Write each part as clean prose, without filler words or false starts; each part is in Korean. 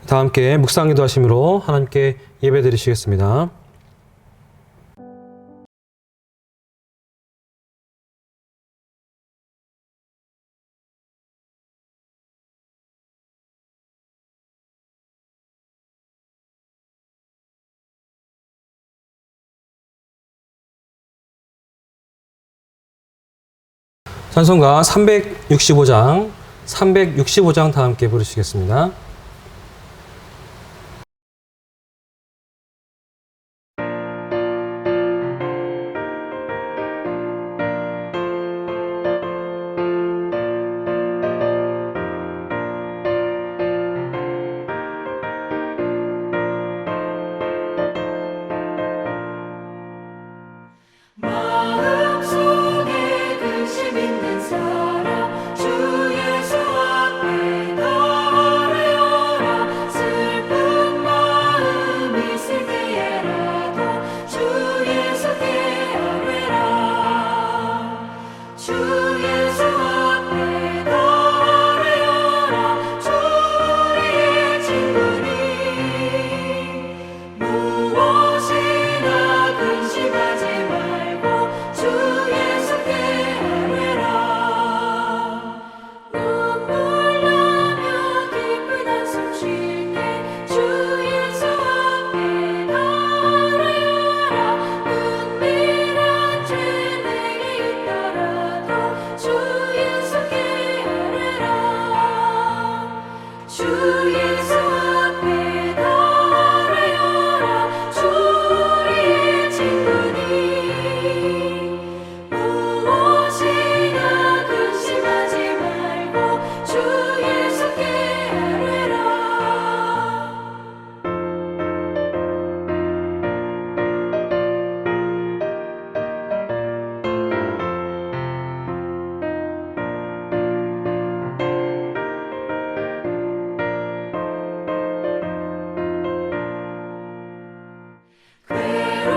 다 함께 묵상기도 하심으로 하나님께 예배드리시겠습니다. 찬송가 365장 다 함께 부르시겠습니다. 마음속에 근심 있는 사람 주 예수 앞에 나아가라. 슬픈 마음 있을 때에라도 주 예수께 아뢰라. 주 예수 앞에 나아가라. 주 우리의 친구니 무엇이나 근심하지 말고 주 예수께 아뢰라. 눈물 나며 깊은 한숨 쉴 때 주 예수 앞에 나아가라. 은밀한 죄 내게 있더라도 주 예수께 아뢰라. 주 예수 앞에 나아가라. 주 우리의 친구니 무엇이나 근심하지 말고 주 예수께 아뢰라.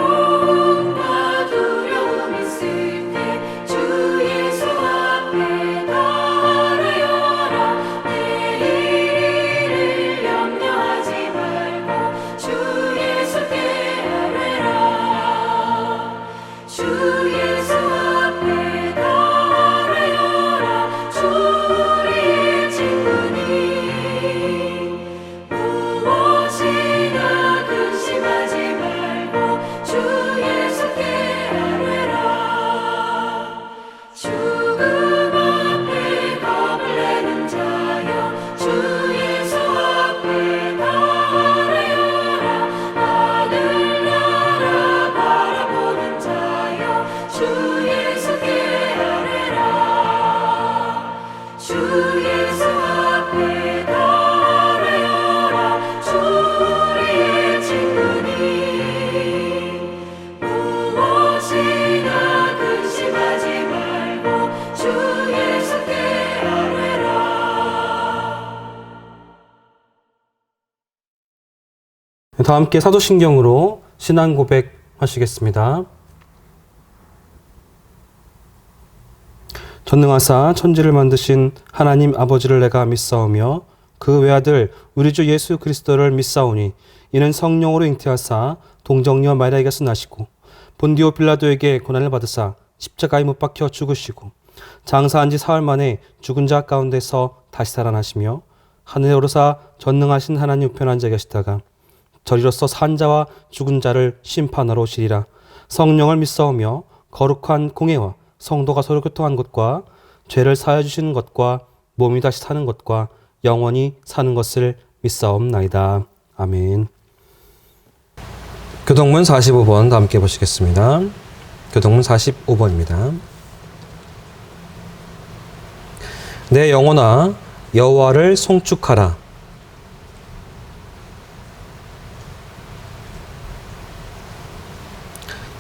괴로움과 두려움 있을 때 주 예수 앞에 나아가라. 내일을 염려하지 말고 주 예수께 아뢰라. 주 예수 앞에 나아가라. 주 우리의 친구니 무엇이나 근심하지 말고 주 예수께 아뢰라. 죽음 앞에 겁을 내는 자여 주 예수 앞에 나아가라. 하늘나라 바라보는 자여 주 예수께 아뢰라. 주 예수 앞에 나아가라. 주 우리의 친구니 무엇이나 근심하지 말고 주 예수께 아뢰라. 다 함께 사도신경으로 신앙 고백하시겠습니다. 전능하사 천지를 만드신 하나님 아버지를 내가 믿사오며 그 외아들 우리 주 예수 그리스도를 믿사오니 이는 성령으로 잉태하사 동정녀 마리아에게서 나시고 본디오 빌라도에게 고난을 받으사 십자가에 못 박혀 죽으시고 장사한 지 사흘 만에 죽은 자 가운데서 다시 살아나시며 하늘에 오르사 전능하신 하나님 우편에 앉아 계시다가 저리로서 산 자와 죽은 자를 심판하러 오시리라. 성령을 믿사오며 거룩한 공회와 성도가 서로 교통한 것과 죄를 사하여 주시는 것과 몸이 다시 사는 것과 영원히 사는 것을 믿사옵나이다. 아멘. 교동문 45번 다 함께 보시겠습니다. 교동문 45번입니다. 내 영혼아 여호와를 송축하라.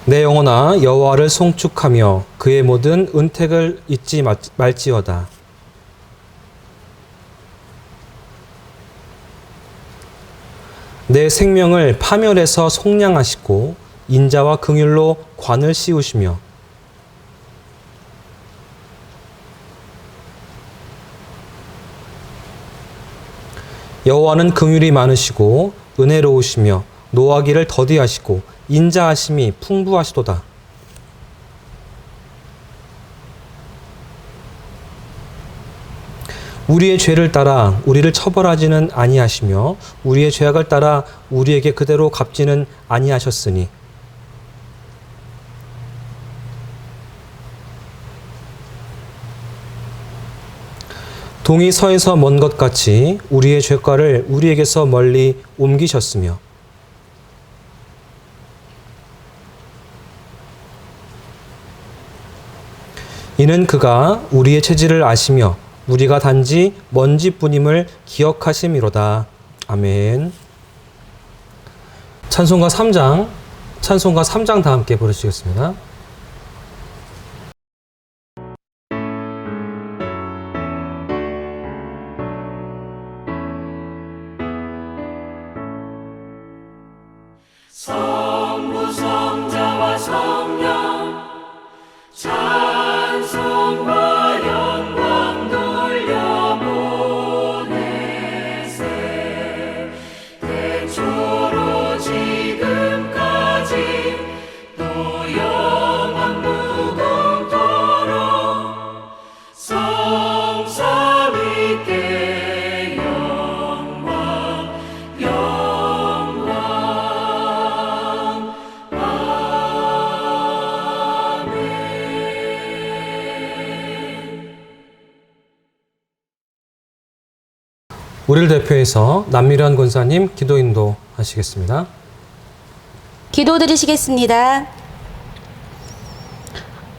내 영혼아 여호와를 송축하며 그의 모든 은택을 잊지 말지어다. 내 생명을 파멸해서 속량하시고 인자와 긍휼로 관을 씌우시며 여호와는 긍휼이 많으시고 은혜로우시며 노하기를 더디하시고 인자하심이 풍부하시도다. 우리의 죄를 따라 우리를 처벌하지는 아니하시며 우리의 죄악을 따라 우리에게 그대로 갚지는 아니하셨으니 동이 서에서 먼 것 같이 우리의 죄과를 우리에게서 멀리 옮기셨으며 이는 그가 우리의 체질을 아시며 우리가 단지 먼지뿐임을 기억하심이로다. 아멘. 찬송가 3장 다 함께 부르시겠습니다. 성부 성자와 성령 찬송과 영광 돌려보내세 대초로 지금까지 또 영원 무궁토록 성삼위께 영광 영광 우리를 대표해서 남미련 권사님 기도 인도 하시겠습니다. 기도드리시겠습니다.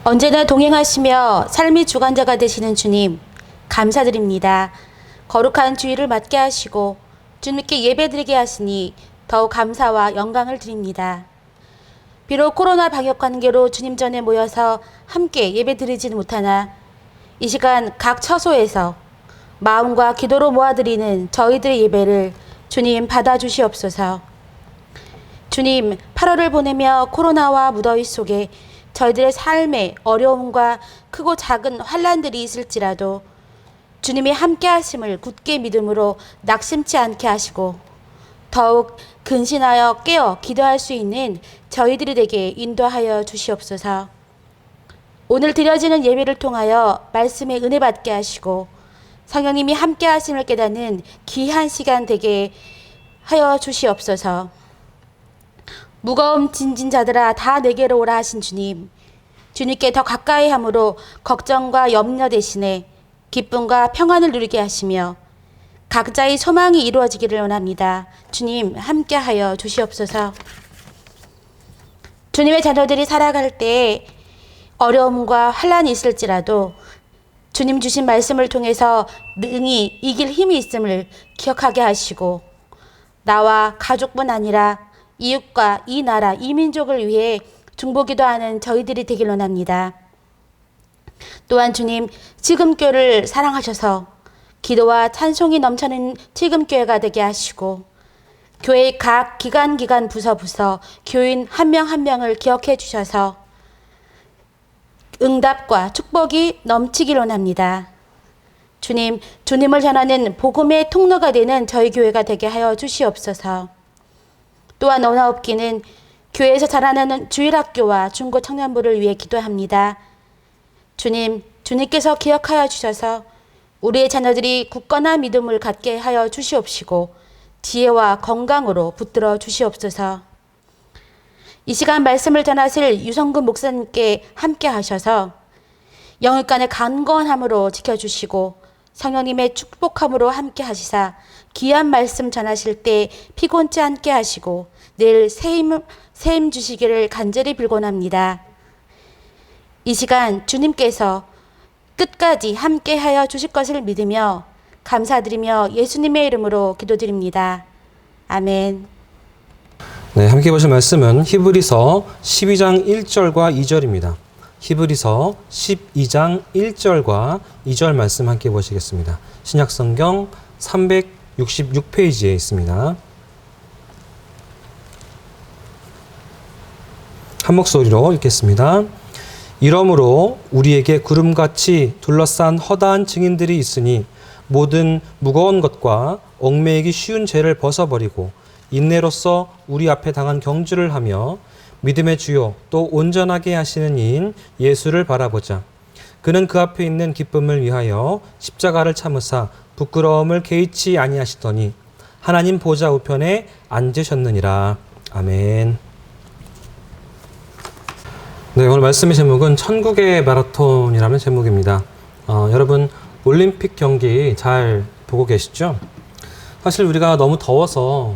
언제나 동행하시며 삶의 주관자가 되시는 주님, 감사드립니다. 거룩한 주일을 맞게 하시고 주님께 예배드리게 하시니 더욱 감사와 영광을 드립니다. 비록 코로나 방역 관계로 주님 전에 모여서 함께 예배드리지는 못하나 이 시간 각 처소에서 마음과 기도로 모아드리는 저희들의 예배를 주님 받아주시옵소서. 주님, 8월을 보내며 코로나와 무더위 속에 저희들의 삶에 어려움과 크고 작은 환난들이 있을지라도 주님이 함께 하심을 굳게 믿음으로 낙심치 않게 하시고 더욱 근신하여 깨어 기도할 수 있는 저희들이 되게 인도하여 주시옵소서. 오늘 드려지는 예배를 통하여 말씀의 은혜 받게 하시고 성령님이 함께 하심을 깨닫는 귀한 시간 되게 하여 주시옵소서. 무거움 진진 자들아 다 내게로 오라 하신 주님, 주님께 더 가까이 함으로 걱정과 염려 대신에 기쁨과 평안을 누리게 하시며 각자의 소망이 이루어지기를 원합니다. 주님 함께 하여 주시옵소서. 주님의 자녀들이 살아갈 때 어려움과 환난이 있을지라도 주님 주신 말씀을 통해서 능히 이길 힘이 있음을 기억하게 하시고 나와 가족뿐 아니라 이웃과 이 나라, 이 민족을 위해 중보기도하는 저희들이 되길 원합니다. 또한 주님, 지금교를 사랑하셔서 기도와 찬송이 넘쳐는 지금교회가 되게 하시고 교회의 각 기관 부서 교인 한 명 한 명을 기억해 주셔서 응답과 축복이 넘치길 원합니다. 주님, 주님을 전하는 복음의 통로가 되는 저희 교회가 되게 하여 주시옵소서. 또한 언어업기는 교회에서 자라나는 주일학교와 중고 청년부를 위해 기도합니다. 주님, 주님께서 기억하여 주셔서 우리의 자녀들이 굳건한 믿음을 갖게 하여 주시옵시고 지혜와 건강으로 붙들어 주시옵소서. 이 시간 말씀을 전하실 유성근 목사님께 함께 하셔서 영육간의 강건함으로 지켜주시고 성령님의 축복함으로 함께 하시사 귀한 말씀 전하실 때 피곤치 않게 하시고 늘 새 힘 주시기를 간절히 빌곤합니다. 이 시간 주님께서 끝까지 함께 하여 주실 것을 믿으며 감사드리며 예수님의 이름으로 기도드립니다. 아멘. 네, 함께 보실 말씀은 히브리서 12장 1절과 2절입니다. 히브리서 12장 1절과 2절 말씀 함께 보시겠습니다. 신약성경 366페이지에 있습니다. 한 목소리로 읽겠습니다. 이러므로 우리에게 구름같이 둘러싼 허다한 증인들이 있으니 모든 무거운 것과 얽매이기 쉬운 죄를 벗어버리고 인내로써 우리 앞에 당한 경주를 하며 믿음의 주요 또 온전하게 하시는 이인 예수를 바라보자. 그는 그 앞에 있는 기쁨을 위하여 십자가를 참으사 부끄러움을 개의치 아니하시더니 하나님 보좌 우편에 앉으셨느니라. 아멘. 네, 오늘 말씀의 제목은 천국의 마라톤이라는 제목입니다. 여러분 올림픽 경기 잘 보고 계시죠? 사실 우리가 너무 더워서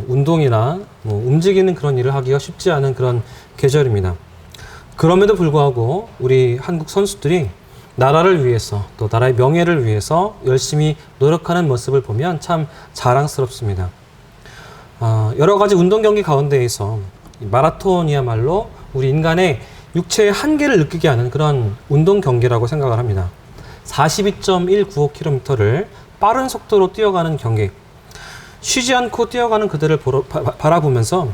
운동이나 움직이는 그런 일을 하기가 쉽지 않은 그런 계절입니다. 그럼에도 불구하고 우리 한국 선수들이 나라를 위해서 또 나라의 명예를 위해서 열심히 노력하는 모습을 보면 참 자랑스럽습니다. 여러 가지 운동 경기 가운데에서 마라톤이야말로 우리 인간의 육체의 한계를 느끼게 하는 그런 운동 경기라고 생각을 합니다. 42.195km를 빠른 속도로 뛰어가는 경기. 쉬지 않고 뛰어가는 그들을 바라보면서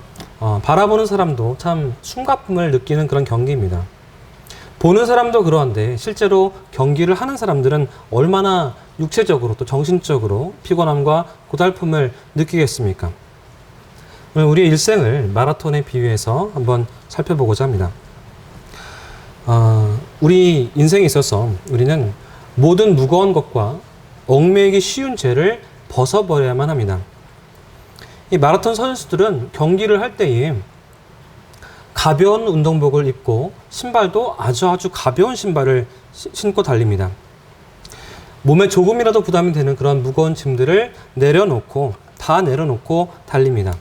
바라보는 사람도 참 숨가쁨을 느끼는 그런 경기입니다. 보는 사람도 그러한데 실제로 경기를 하는 사람들은 얼마나 육체적으로 또 정신적으로 피곤함과 고달픔을 느끼겠습니까? 오늘 우리의 일생을 마라톤에 비유해서 한번 살펴보고자 합니다. 우리 인생에 있어서 우리는 모든 무거운 것과 얽매이기 쉬운 죄를 벗어버려야만 합니다. 이 마라톤 선수들은 경기를 할 때에 가벼운 운동복을 입고 신발도 아주 가벼운 신발을 신고 달립니다. 몸에 조금이라도 부담이 되는 그런 무거운 짐들을 다 내려놓고 달립니다.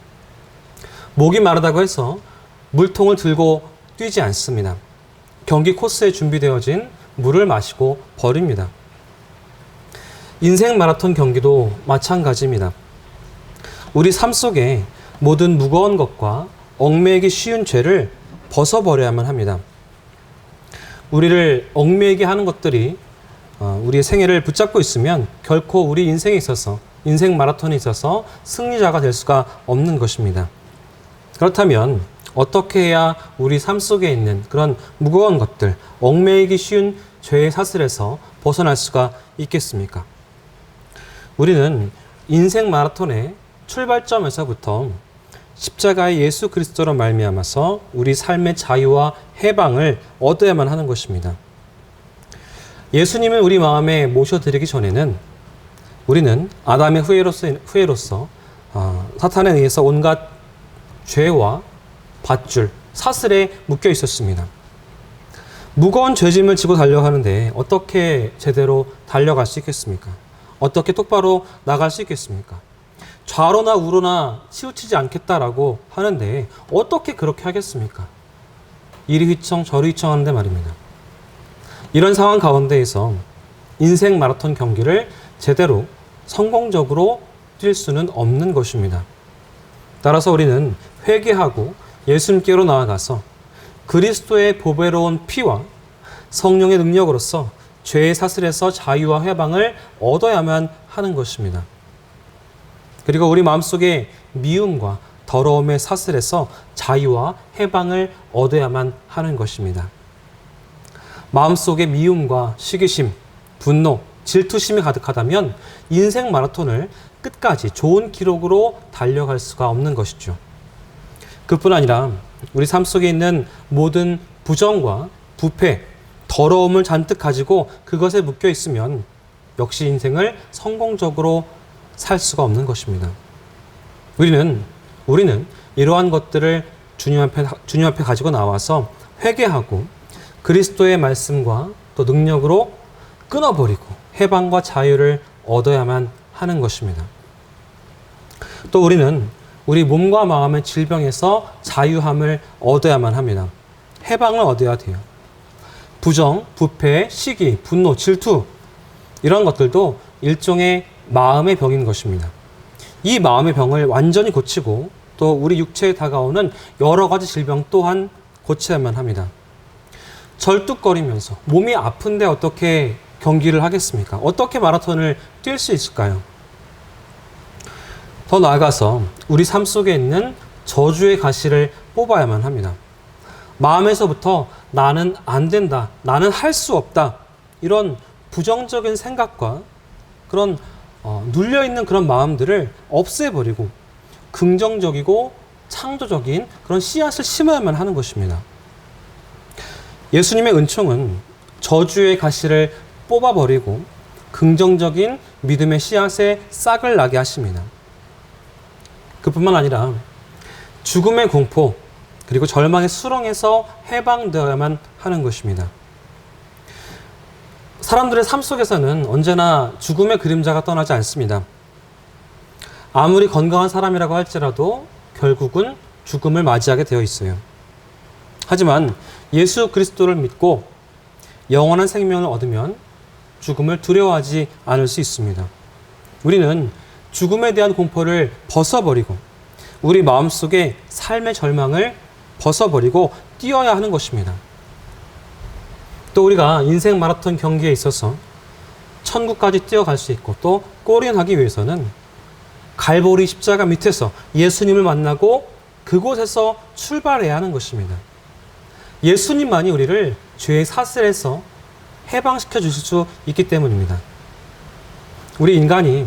목이 마르다고 해서 물통을 들고 뛰지 않습니다. 경기 코스에 준비되어진 물을 마시고 버립니다. 인생 마라톤 경기도 마찬가지입니다. 우리 삶 속에 모든 무거운 것과 얽매이기 쉬운 죄를 벗어버려야만 합니다. 우리를 얽매이게 하는 것들이 우리의 생애를 붙잡고 있으면 결코 우리 인생에 있어서, 인생 마라톤에 있어서 승리자가 될 수가 없는 것입니다. 그렇다면 어떻게 해야 우리 삶 속에 있는 그런 무거운 것들, 얽매이기 쉬운 죄의 사슬에서 벗어날 수가 있겠습니까? 우리는 인생 마라톤의 출발점에서부터 십자가의 예수 그리스도로 말미암아서 우리 삶의 자유와 해방을 얻어야만 하는 것입니다. 예수님을 우리 마음에 모셔드리기 전에는 우리는 아담의 후예로서 사탄에 의해서 온갖 죄와 밧줄, 사슬에 묶여 있었습니다. 무거운 죄짐을 지고 달려가는데 어떻게 제대로 달려갈 수 있겠습니까? 어떻게 똑바로 나갈 수 있겠습니까? 좌로나 우로나 치우치지 않겠다라고 하는데 어떻게 그렇게 하겠습니까? 이리 휘청 저리 휘청 하는데 말입니다. 이런 상황 가운데에서 인생 마라톤 경기를 제대로 성공적으로 뛸 수는 없는 것입니다. 따라서 우리는 회개하고 예수님께로 나아가서 그리스도의 보배로운 피와 성령의 능력으로서 죄의 사슬에서 자유와 해방을 얻어야만 하는 것입니다. 그리고 우리 마음속에 미움과 더러움의 사슬에서 자유와 해방을 얻어야만 하는 것입니다. 마음속에 미움과 시기심, 분노, 질투심이 가득하다면 인생 마라톤을 끝까지 좋은 기록으로 달려갈 수가 없는 것이죠. 그뿐 아니라 우리 삶 속에 있는 모든 부정과 부패, 더러움을 잔뜩 가지고 그것에 묶여 있으면 역시 인생을 성공적으로 살 수가 없는 것입니다. 우리는 이러한 것들을 주님 앞에 가지고 나와서 회개하고 그리스도의 말씀과 또 능력으로 끊어버리고 해방과 자유를 얻어야만 하는 것입니다. 또 우리는 우리 몸과 마음의 질병에서 자유함을 얻어야만 합니다. 해방을 얻어야 돼요. 부정, 부패, 시기, 분노, 질투 이런 것들도 일종의 마음의 병인 것입니다. 이 마음의 병을 완전히 고치고 또 우리 육체에 다가오는 여러 가지 질병 또한 고쳐야만 합니다. 절뚝거리면서 몸이 아픈데 어떻게 경기를 하겠습니까? 어떻게 마라톤을 뛸 수 있을까요? 더 나아가서 우리 삶 속에 있는 저주의 가시를 뽑아야만 합니다. 마음에서부터 나는 안 된다, 나는 할 수 없다 이런 부정적인 생각과 그런 눌려있는 그런 마음들을 없애버리고 긍정적이고 창조적인 그런 씨앗을 심어야만 하는 것입니다. 예수님의 은총은 저주의 가시를 뽑아버리고 긍정적인 믿음의 씨앗에 싹을 나게 하십니다. 그뿐만 아니라 죽음의 공포 그리고 절망의 수렁에서 해방되어야만 하는 것입니다. 사람들의 삶 속에서는 언제나 죽음의 그림자가 떠나지 않습니다. 아무리 건강한 사람이라고 할지라도 결국은 죽음을 맞이하게 되어 있어요. 하지만 예수 그리스도를 믿고 영원한 생명을 얻으면 죽음을 두려워하지 않을 수 있습니다. 우리는 죽음에 대한 공포를 벗어버리고 우리 마음속에 삶의 절망을 벗어버리고 뛰어야 하는 것입니다. 또 우리가 인생 마라톤 경기에 있어서 천국까지 뛰어갈 수 있고 또 골인하기 위해서는 갈보리 십자가 밑에서 예수님을 만나고 그곳에서 출발해야 하는 것입니다. 예수님만이 우리를 죄의 사슬에서 해방시켜 주실 수 있기 때문입니다. 우리 인간이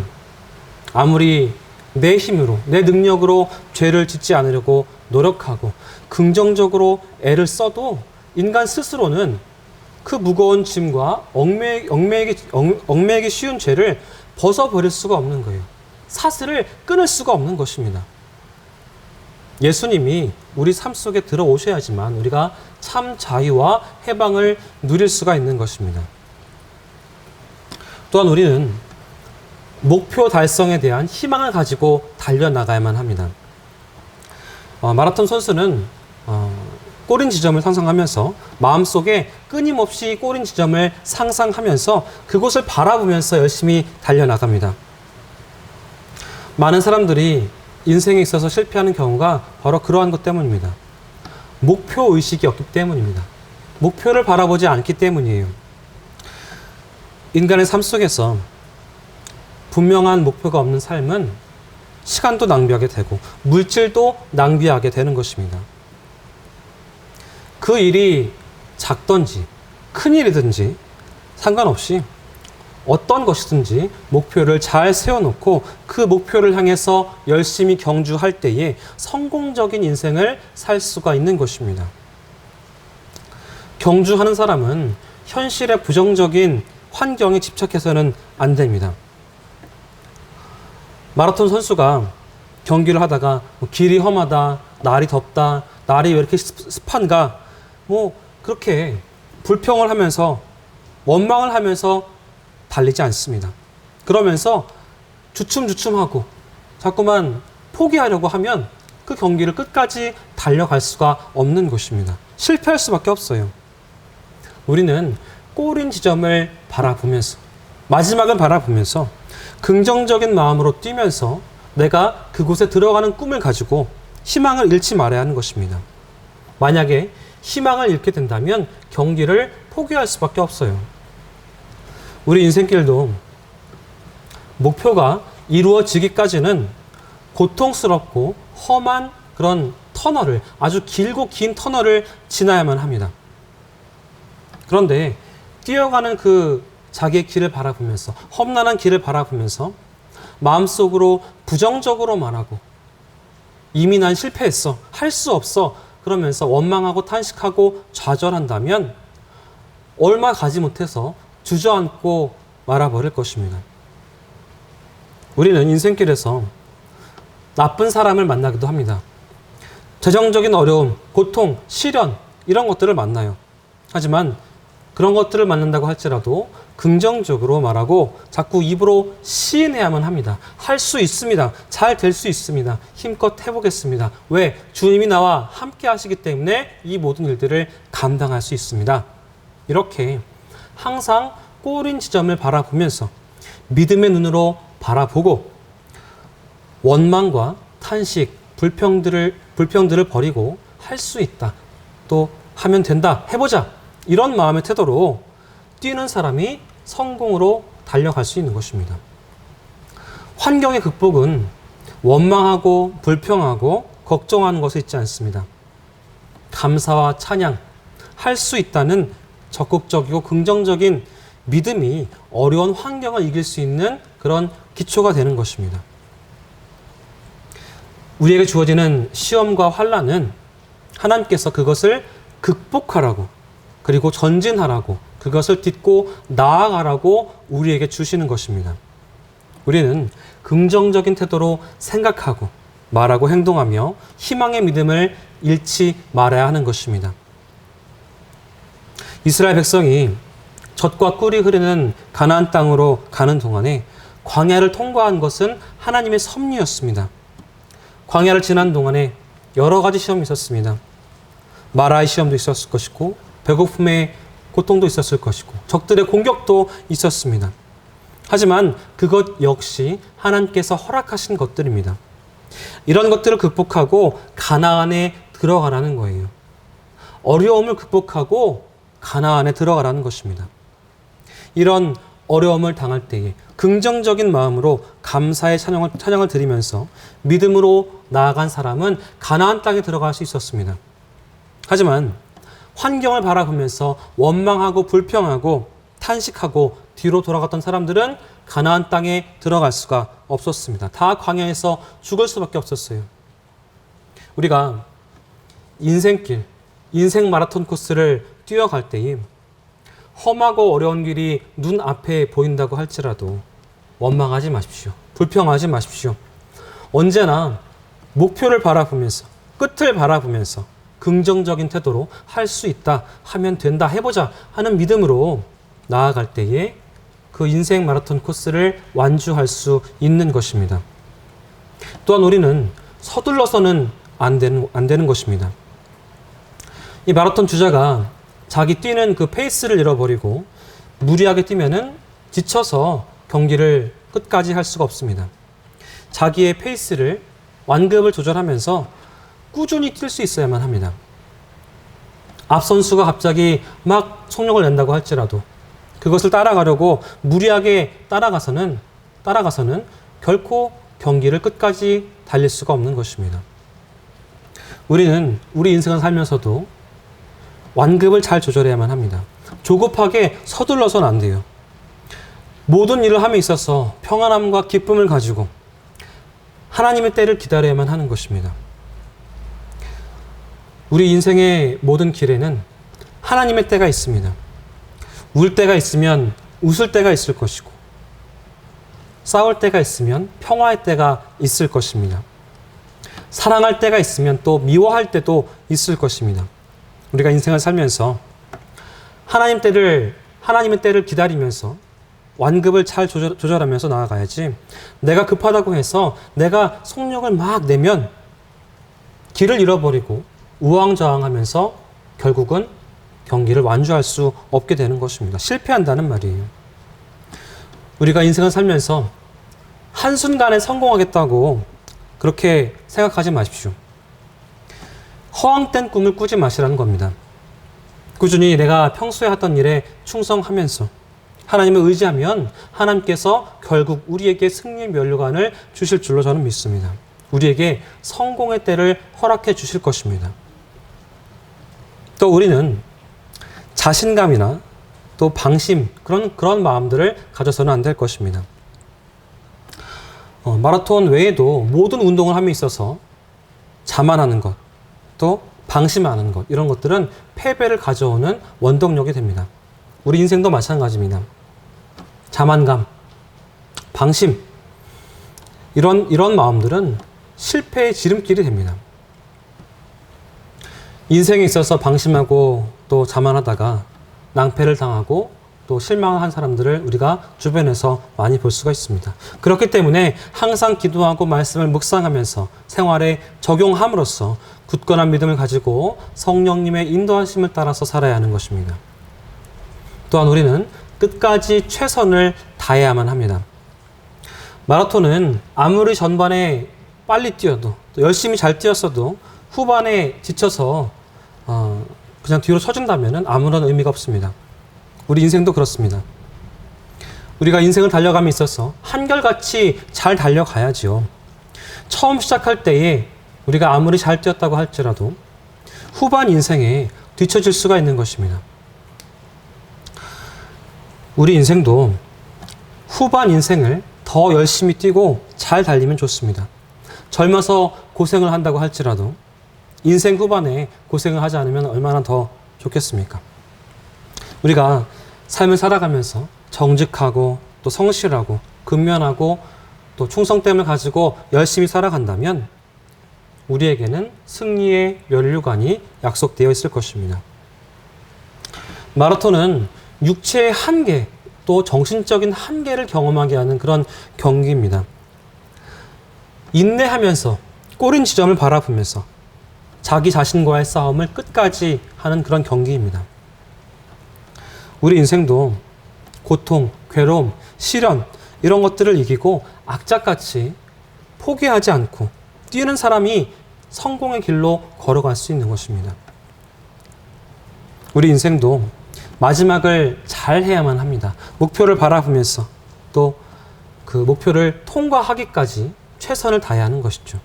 아무리 내 힘으로, 내 능력으로 죄를 짓지 않으려고 노력하고 긍정적으로 애를 써도 인간 스스로는 그 무거운 짐과 얽매이기 쉬운 죄를 벗어버릴 수가 없는 거예요. 사슬을 끊을 수가 없는 것입니다. 예수님이 우리 삶 속에 들어오셔야지만 우리가 참 자유와 해방을 누릴 수가 있는 것입니다. 또한 우리는 목표 달성에 대한 희망을 가지고 달려나가야만 합니다. 마라톤 선수는 꼬린 지점을 상상하면서 마음속에 끊임없이 꼬린 지점을 상상하면서 그곳을 바라보면서 열심히 달려나갑니다. 많은 사람들이 인생에 있어서 실패하는 경우가 바로 그러한 것 때문입니다. 목표 의식이 없기 때문입니다. 목표를 바라보지 않기 때문이에요. 인간의 삶 속에서 분명한 목표가 없는 삶은 시간도 낭비하게 되고 물질도 낭비하게 되는 것입니다. 그 일이 작든지 큰 일이든지 상관없이 어떤 것이든지 목표를 잘 세워놓고 그 목표를 향해서 열심히 경주할 때에 성공적인 인생을 살 수가 있는 것입니다. 경주하는 사람은 현실의 부정적인 환경에 집착해서는 안 됩니다. 마라톤 선수가 경기를 하다가 길이 험하다, 날이 덥다, 날이 왜 이렇게 습한가, 그렇게 불평을 하면서 원망을 하면서 달리지 않습니다. 그러면서 주춤주춤하고 자꾸만 포기하려고 하면 그 경기를 끝까지 달려갈 수가 없는 것입니다. 실패할 수밖에 없어요. 우리는 꼬린 지점을 바라보면서 마지막을 바라보면서 긍정적인 마음으로 뛰면서 내가 그곳에 들어가는 꿈을 가지고 희망을 잃지 말아야 하는 것입니다. 만약에 희망을 잃게 된다면 경기를 포기할 수밖에 없어요. 우리 인생길도 목표가 이루어지기까지는 고통스럽고 험한 그런 터널을, 아주 길고 긴 터널을 지나야만 합니다. 그런데 뛰어가는 그 자기의 길을 바라보면서, 험난한 길을 바라보면서 마음속으로 부정적으로 말하고 이미 난 실패했어, 할 수 없어, 그러면서 원망하고 탄식하고 좌절한다면 얼마 가지 못해서 주저앉고 말아버릴 것입니다. 우리는 인생길에서 나쁜 사람을 만나기도 합니다. 재정적인 어려움, 고통, 시련 이런 것들을 만나요. 하지만 그런 것들을 만난다고 할지라도 긍정적으로 말하고 자꾸 입으로 시인해야만 합니다. 할 수 있습니다. 잘 될 수 있습니다. 힘껏 해보겠습니다. 왜? 주님이 나와 함께 하시기 때문에 이 모든 일들을 감당할 수 있습니다. 이렇게 항상 꼬린 지점을 바라보면서 믿음의 눈으로 바라보고 원망과 탄식, 불평들을 버리고 할 수 있다. 또 하면 된다. 해보자. 이런 마음의 태도로 뛰는 사람이 성공으로 달려갈 수 있는 것입니다. 환경의 극복은 원망하고 불평하고 걱정하는 것에 있지 않습니다. 감사와 찬양, 할 수 있다는 적극적이고 긍정적인 믿음이 어려운 환경을 이길 수 있는 그런 기초가 되는 것입니다. 우리에게 주어지는 시험과 환난은 하나님께서 그것을 극복하라고, 그리고 전진하라고, 그것을 딛고 나아가라고 우리에게 주시는 것입니다. 우리는 긍정적인 태도로 생각하고 말하고 행동하며 희망의 믿음을 잃지 말아야 하는 것입니다. 이스라엘 백성이 젖과 꿀이 흐르는 가나안 땅으로 가는 동안에 광야를 통과한 것은 하나님의 섭리였습니다. 광야를 지난 동안에 여러 가지 시험이 있었습니다. 마라의 시험도 있었을 것이고, 배고픔의 고통도 있었을 것이고, 적들의 공격도 있었습니다. 하지만 그것 역시 하나님께서 허락하신 것들입니다. 이런 것들을 극복하고 가나안에 들어가라는 거예요. 어려움을 극복하고 가나안에 들어가라는 것입니다. 이런 어려움을 당할 때에 긍정적인 마음으로 감사의 찬양을 드리면서 믿음으로 나아간 사람은 가나안 땅에 들어갈 수 있었습니다. 하지만 환경을 바라보면서 원망하고 불평하고 탄식하고 뒤로 돌아갔던 사람들은 가나안 땅에 들어갈 수가 없었습니다. 다 광야에서 죽을 수밖에 없었어요. 우리가 인생길, 인생 마라톤 코스를 뛰어갈 때에 험하고 어려운 길이 눈앞에 보인다고 할지라도 원망하지 마십시오. 불평하지 마십시오. 언제나 목표를 바라보면서, 끝을 바라보면서 긍정적인 태도로 할 수 있다, 하면 된다, 해보자 하는 믿음으로 나아갈 때에 그 인생 마라톤 코스를 완주할 수 있는 것입니다. 또한 우리는 서둘러서는 안 되는 것입니다. 이 마라톤 주자가 자기 뛰는 그 페이스를 잃어버리고 무리하게 뛰면은 지쳐서 경기를 끝까지 할 수가 없습니다. 자기의 페이스를, 완급을 조절하면서 꾸준히 뛸 수 있어야만 합니다. 앞 선수가 갑자기 막 속력을 낸다고 할지라도 그것을 따라가려고 무리하게 따라가서는 결코 경기를 끝까지 달릴 수가 없는 것입니다. 우리는 우리 인생을 살면서도 완급을 잘 조절해야만 합니다. 조급하게 서둘러서는 안 돼요. 모든 일을 함에 있어서 평안함과 기쁨을 가지고 하나님의 때를 기다려야만 하는 것입니다. 우리 인생의 모든 길에는 하나님의 때가 있습니다. 울 때가 있으면 웃을 때가 있을 것이고, 싸울 때가 있으면 평화의 때가 있을 것입니다. 사랑할 때가 있으면 또 미워할 때도 있을 것입니다. 우리가 인생을 살면서 하나님의 때를 기다리면서 완급을 잘 조절하면서 나아가야지, 내가 급하다고 해서 내가 속력을 막 내면 길을 잃어버리고 우왕좌왕하면서 결국은 경기를 완주할 수 없게 되는 것입니다. 실패한다는 말이에요. 우리가 인생을 살면서 한순간에 성공하겠다고 그렇게 생각하지 마십시오. 허황된 꿈을 꾸지 마시라는 겁니다. 꾸준히 내가 평소에 하던 일에 충성하면서 하나님을 의지하면 하나님께서 결국 우리에게 승리의 면류관을 주실 줄로 저는 믿습니다. 우리에게 성공의 때를 허락해 주실 것입니다. 또 우리는 자신감이나 또 방심, 그런 마음들을 가져서는 안 될 것입니다. 마라톤 외에도 모든 운동을 함에 있어서 자만하는 것, 또 방심하는 것, 이런 것들은 패배를 가져오는 원동력이 됩니다. 우리 인생도 마찬가지입니다. 자만감, 방심, 이런 마음들은 실패의 지름길이 됩니다. 인생에 있어서 방심하고 또 자만하다가 낭패를 당하고 또 실망한 사람들을 우리가 주변에서 많이 볼 수가 있습니다. 그렇기 때문에 항상 기도하고 말씀을 묵상하면서 생활에 적용함으로써 굳건한 믿음을 가지고 성령님의 인도하심을 따라서 살아야 하는 것입니다. 또한 우리는 끝까지 최선을 다해야만 합니다. 마라톤은 아무리 전반에 빨리 뛰어도, 또 열심히 잘 뛰었어도 후반에 지쳐서 그냥 뒤로 처진다면 아무런 의미가 없습니다. 우리 인생도 그렇습니다. 우리가 인생을 달려감에 있어서 한결같이 잘 달려가야지요. 처음 시작할 때에 우리가 아무리 잘 뛰었다고 할지라도 후반 인생에 뒤처질 수가 있는 것입니다. 우리 인생도 후반 인생을 더 열심히 뛰고 잘 달리면 좋습니다. 젊어서 고생을 한다고 할지라도 인생 후반에 고생을 하지 않으면 얼마나 더 좋겠습니까? 우리가 삶을 살아가면서 정직하고 또 성실하고 근면하고 또 충성됨을 가지고 열심히 살아간다면 우리에게는 승리의 면류관이 약속되어 있을 것입니다. 마라톤은 육체의 한계, 또 정신적인 한계를 경험하게 하는 그런 경기입니다. 인내하면서 꼬린 지점을 바라보면서 자기 자신과의 싸움을 끝까지 하는 그런 경기입니다. 우리 인생도 고통, 괴로움, 시련 이런 것들을 이기고 악착같이 포기하지 않고 뛰는 사람이 성공의 길로 걸어갈 수 있는 것입니다. 우리 인생도 마지막을 잘 해야만 합니다. 목표를 바라보면서 또 그 목표를 통과하기까지 최선을 다해야 하는 것이죠.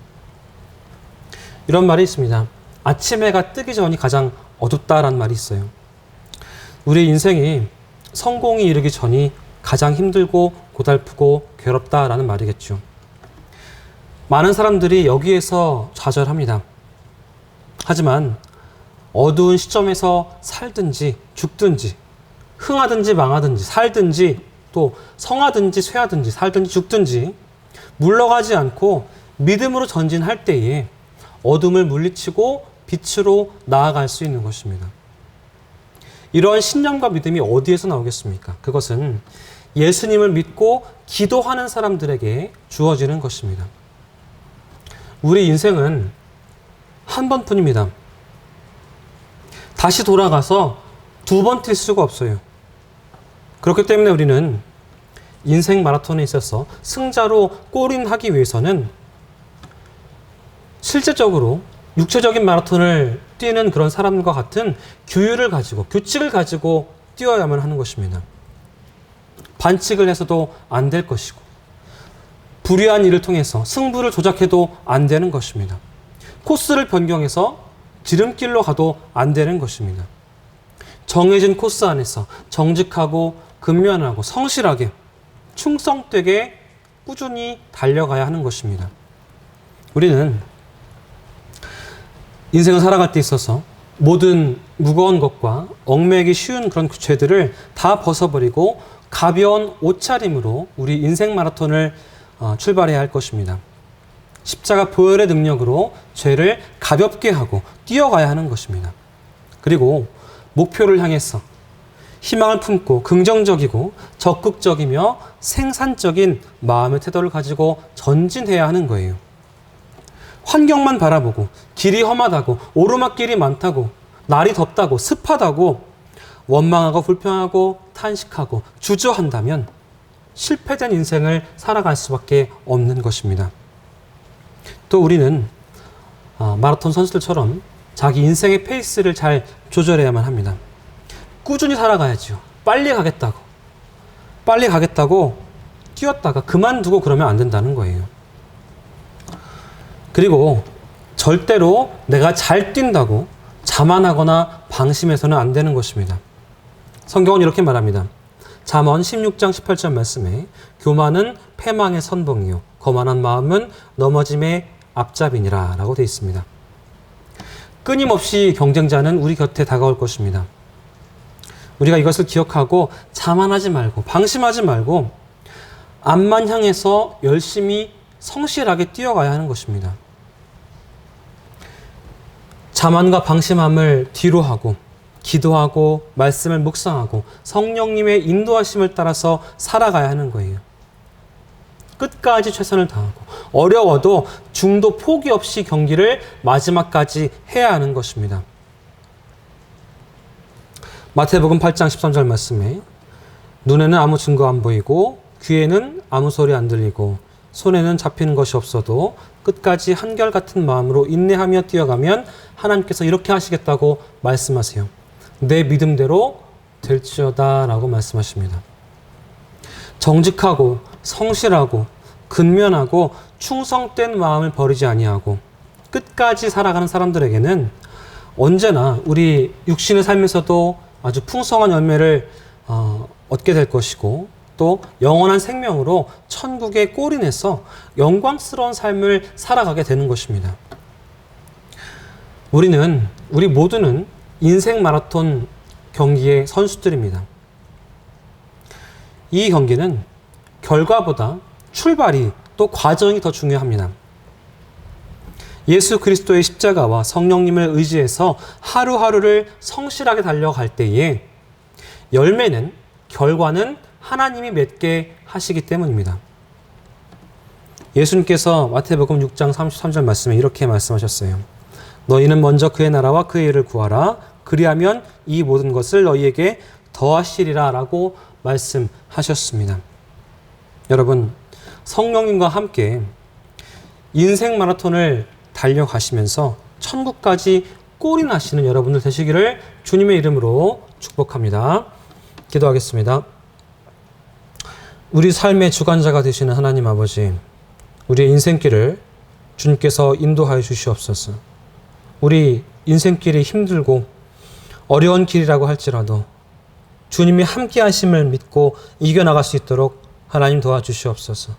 이런 말이 있습니다. 아침 해가 뜨기 전이 가장 어둡다라는 말이 있어요. 우리 인생이 성공이 이르기 전이 가장 힘들고 고달프고 괴롭다라는 말이겠죠. 많은 사람들이 여기에서 좌절합니다. 하지만 어두운 시점에서 살든지 죽든지 흥하든지 망하든지 살든지 또 성하든지 쇠하든지 살든지 죽든지 물러가지 않고 믿음으로 전진할 때에 어둠을 물리치고 빛으로 나아갈 수 있는 것입니다. 이러한 신념과 믿음이 어디에서 나오겠습니까? 그것은 예수님을 믿고 기도하는 사람들에게 주어지는 것입니다. 우리 인생은 한 번뿐입니다. 다시 돌아가서 두 번 뛸 수가 없어요. 그렇기 때문에 우리는 인생 마라톤에 있어서 승자로 골인하기 위해서는 실제적으로 육체적인 마라톤을 뛰는 그런 사람과 같은 규율을 가지고 규칙을 가지고 뛰어야만 하는 것입니다. 반칙을 해서도 안 될 것이고 불의한 일을 통해서 승부를 조작해도 안 되는 것입니다. 코스를 변경해서 지름길로 가도 안 되는 것입니다. 정해진 코스 안에서 정직하고 근면하고 성실하게 충성되게 꾸준히 달려가야 하는 것입니다. 우리는 인생을 살아갈 때 있어서 모든 무거운 것과 얽매이기 쉬운 그런 죄들을 다 벗어버리고 가벼운 옷차림으로 우리 인생 마라톤을 출발해야 할 것입니다. 십자가 보혈의 능력으로 죄를 가볍게 하고 뛰어가야 하는 것입니다. 그리고 목표를 향해서 희망을 품고 긍정적이고 적극적이며 생산적인 마음의 태도를 가지고 전진해야 하는 거예요. 환경만 바라보고 길이 험하다고 오르막길이 많다고 날이 덥다고 습하다고 원망하고 불평하고 탄식하고 주저한다면 실패된 인생을 살아갈 수밖에 없는 것입니다. 또 우리는 마라톤 선수들처럼 자기 인생의 페이스를 잘 조절해야만 합니다. 꾸준히 살아가야죠. 빨리 가겠다고 뛰었다가 그만두고 그러면 안 된다는 거예요. 그리고 절대로 내가 잘 뛴다고 자만하거나 방심해서는 안 되는 것입니다. 성경은 이렇게 말합니다. 잠언 16장 18절 말씀에 교만은 패망의 선봉이요 거만한 마음은 넘어짐의 앞잡이니라 라고 되어 있습니다. 끊임없이 경쟁자는 우리 곁에 다가올 것입니다. 우리가 이것을 기억하고 자만하지 말고 방심하지 말고 앞만 향해서 열심히 성실하게 뛰어가야 하는 것입니다. 자만과 방심함을 뒤로 하고 기도하고 말씀을 묵상하고 성령님의 인도하심을 따라서 살아가야 하는 거예요. 끝까지 최선을 다하고 어려워도 중도 포기 없이 경기를 마지막까지 해야 하는 것입니다. 마태복음 8장 13절 말씀에 눈에는 아무 증거 안 보이고 귀에는 아무 소리 안 들리고 손에는 잡히는 것이 없어도 끝까지 한결같은 마음으로 인내하며 뛰어가면 하나님께서 이렇게 하시겠다고 말씀하세요. 내 믿음대로 될지어다 라고 말씀하십니다. 정직하고 성실하고 근면하고 충성된 마음을 버리지 아니하고 끝까지 살아가는 사람들에게는 언제나 우리 육신을 살면서도 아주 풍성한 열매를 얻게 될 것이고 또 영원한 생명으로 천국에 골인해서 영광스러운 삶을 살아가게 되는 것입니다. 우리 모두는 인생 마라톤 경기의 선수들입니다. 이 경기는 결과보다 출발이 또 과정이 더 중요합니다. 예수 그리스도의 십자가와 성령님을 의지해서 하루하루를 성실하게 달려갈 때에 열매는, 결과는 하나님이 맺게 하시기 때문입니다. 예수님께서 마태복음 6장 33절 말씀에 이렇게 말씀하셨어요. 너희는 먼저 그의 나라와 그의 일을 구하라. 그리하면 이 모든 것을 너희에게 더하시리라 라고 말씀하셨습니다. 여러분, 성령님과 함께 인생 마라톤을 달려가시면서 천국까지 골인하시는 여러분들 되시기를 주님의 이름으로 축복합니다. 기도하겠습니다. 우리 삶의 주관자가 되시는 하나님 아버지, 우리의 인생길을 주님께서 인도하여 주시옵소서. 우리 인생길이 힘들고 어려운 길이라고 할지라도 주님이 함께 하심을 믿고 이겨나갈 수 있도록 하나님 도와주시옵소서.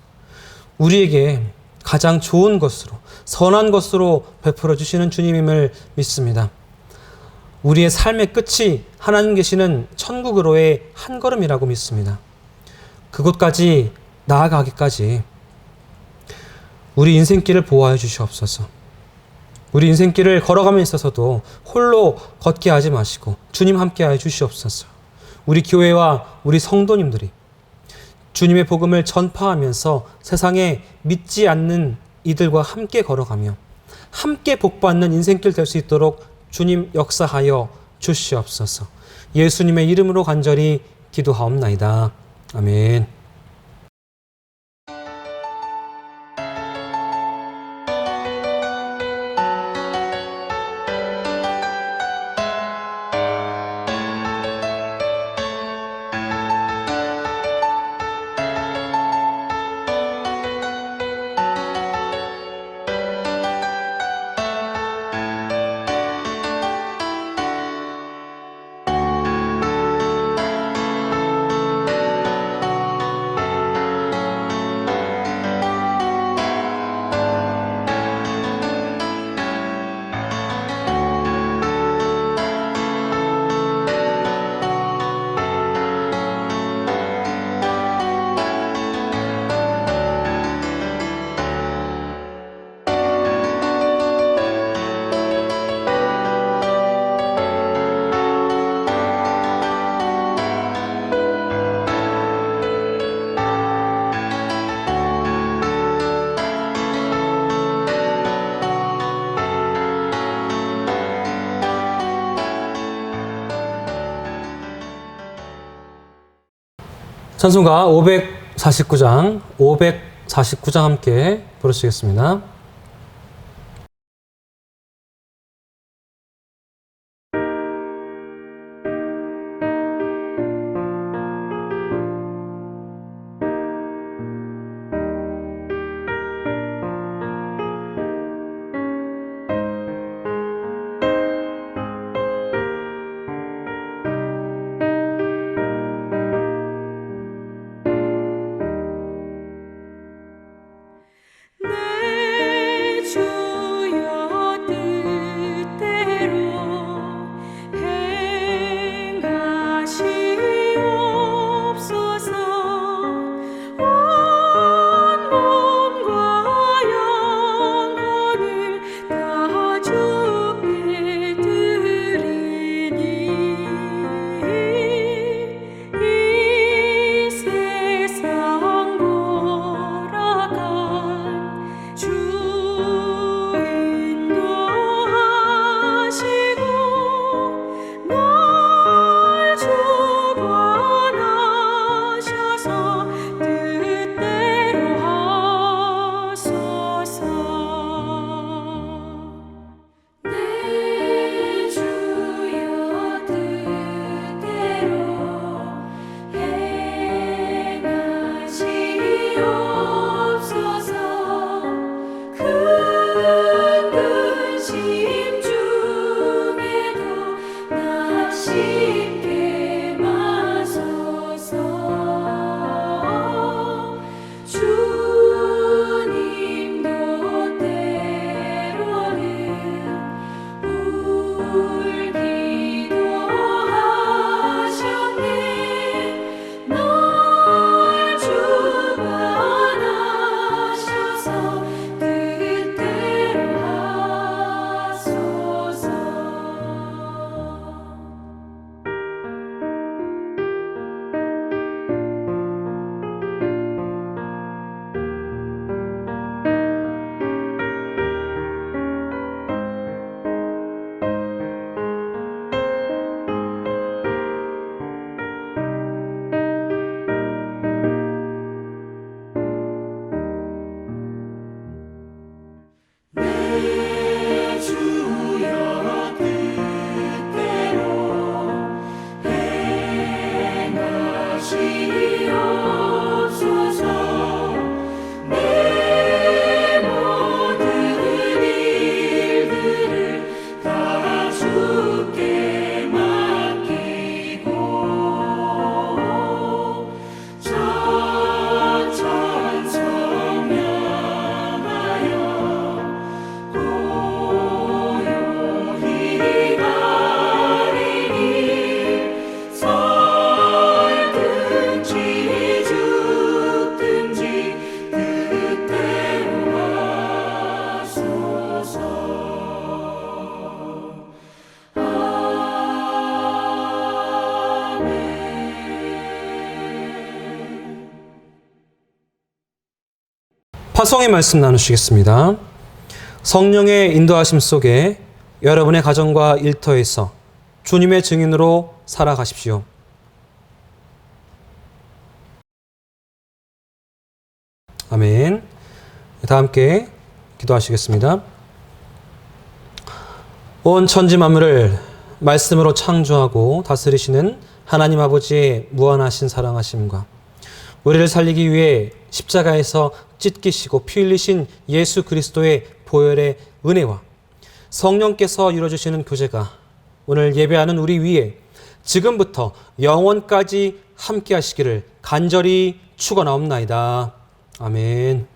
우리에게 가장 좋은 것으로, 선한 것으로 베풀어 주시는 주님임을 믿습니다. 우리의 삶의 끝이 하나님 계시는 천국으로의 한 걸음이라고 믿습니다. 그곳까지 나아가기까지 우리 인생길을 보호하여 주시옵소서. 우리 인생길을 걸어감에 있어서도 홀로 걷게 하지 마시고 주님 함께 하여 주시옵소서. 우리 교회와 우리 성도님들이 주님의 복음을 전파하면서 세상에 믿지 않는 이들과 함께 걸어가며 함께 복받는 인생길 될 수 있도록 주님 역사하여 주시옵소서. 예수님의 이름으로 간절히 기도하옵나이다. 아멘. 찬송가 549장 함께 부르시겠습니다. 내 주여 뜻대로 행하시옵소서. 온 몸과 영혼을 다 주께 드리니 이 세상 돌아간 주 인도하시고 널 주관하셔서 뜻대로 하소서. 내 주여 뜻대로 행하시옵소서. 큰 근심 중에도 나 쉽게 마소서. 화성의 말씀 나누시겠습니다. 성령의 인도하심 속에 여러분의 가정과 일터에서 주님의 증인으로 살아가십시오. 아멘. 다 함께 기도하시겠습니다. 온 천지 만물을 말씀으로 창조하고 다스리시는 하나님 아버지의 무한하신 사랑하심과 우리를 살리기 위해 십자가에서 찢기시고 피 흘리신 예수 그리스도의 보혈의 은혜와 성령께서 이루어주시는 교제가 오늘 예배하는 우리 위에 지금부터 영원까지 함께 하시기를 간절히 축원하옵나이다. 아멘.